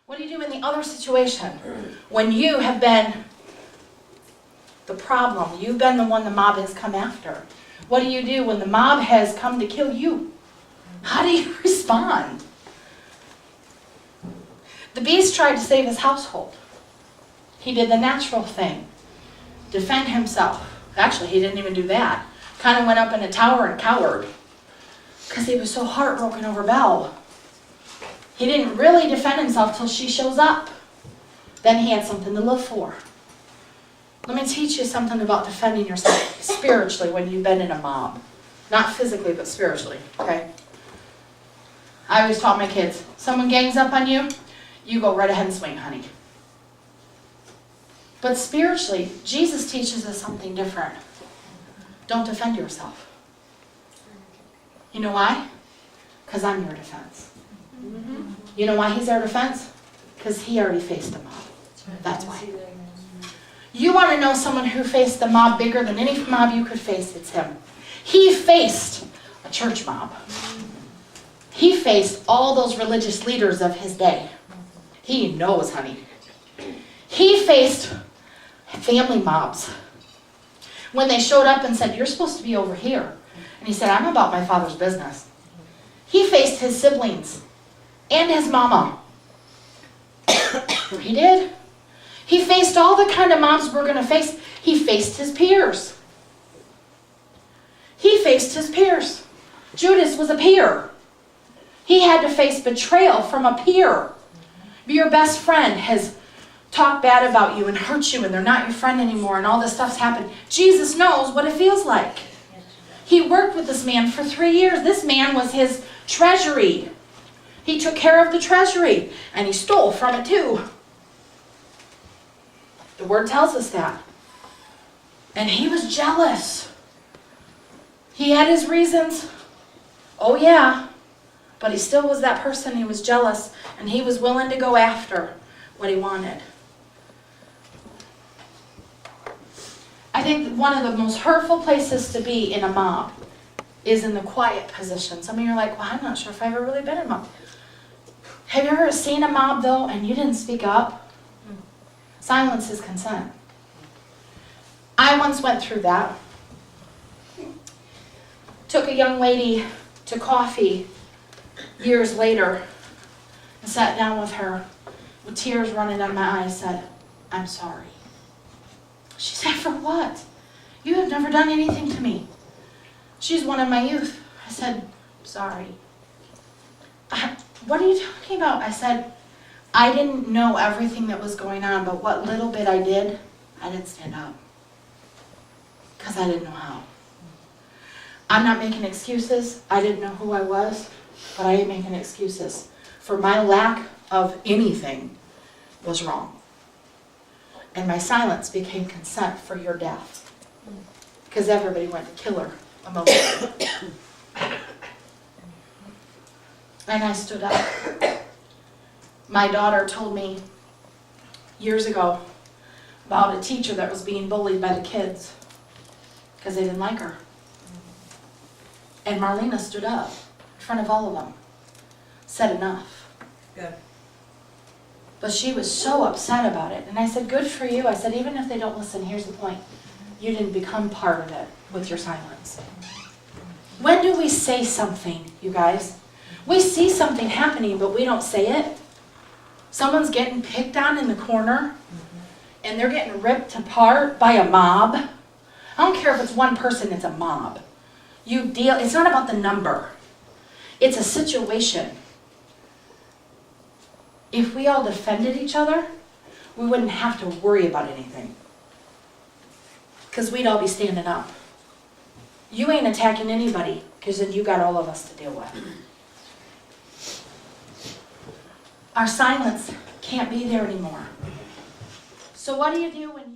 What do you do in the other situation when you have been the problem? You've been the one the mob has come after. What do you do when the mob has come to kill you? How do you respond? The beast tried to save his household. He did the natural thing, defend himself. Actually, he didn't even do that. Kind of went up in a tower and cowered because he was so heartbroken over Belle. He didn't really defend himself till she shows up. Then he had something to live for. Let me teach you something about defending yourself spiritually when you've been in a mob. Not physically, but spiritually, okay? I always taught my kids, someone gangs up on you, you go right ahead and swing, honey. But spiritually, Jesus teaches us something different. Don't defend yourself. You know why? Because I'm your defense. You know why he's our defense? Because he already faced the mob. That's why. You want to know someone who faced the mob bigger than any mob you could face? It's him. He faced a church mob. He faced all those religious leaders of his day. He knows, honey. He faced family mobs. When they showed up and said, you're supposed to be over here. And he said, I'm about my father's business. He faced his siblings and his mama. He did. He faced all the kind of mobs we're going to face. He faced his peers. He faced his peers. Judas was a peer. He had to face betrayal from a peer. Your best friend has talked bad about you and hurt you and they're not your friend anymore and all this stuff's happened. Jesus knows what it feels like. He worked with this man for 3 years. This man was his treasury. He took care of the treasury and he stole from it too. The word tells us that. And he was jealous. He had his reasons. Oh yeah. But he still was that person. He was jealous. And he was willing to go after what he wanted. I think one of the most hurtful places to be in a mob is in the quiet position. Some of you are like, well, I'm not sure if I've ever really been in a mob. Have you ever seen a mob, though, and you didn't speak up? Silence is consent. I once went through that. Took a young lady to coffee years later and sat down with her with tears running down my eyes, said, I'm sorry. She said, for what? You have never done anything to me. She's one of my youth. I said, sorry. What are you talking about? I said, I didn't know everything that was going on, but what little bit I did, I didn't stand up. Because I didn't know how. I'm not making excuses. I didn't know who I was, but I ain't making excuses. For my lack of anything was wrong. And my silence became consent for your death. Because everybody went to kill her emotionally. And I stood up. My daughter told me years ago about a teacher that was being bullied by the kids because they didn't like her. And Marlena stood up in front of all of them, said enough. Good. But she was so upset about it. And I said, good for you. I said, even if they don't listen, here's the point. You didn't become part of it with your silence. When do we say something, you guys? We see something happening, but we don't say it. Someone's getting picked on in the corner, and they're getting ripped apart by a mob. I don't care if it's one person, it's a mob. It's not about the number. It's a situation. If we all defended each other, we wouldn't have to worry about anything. Because we'd all be standing up. You ain't attacking anybody, because then you got all of us to deal with. Our silence can't be there anymore. So what do you do when you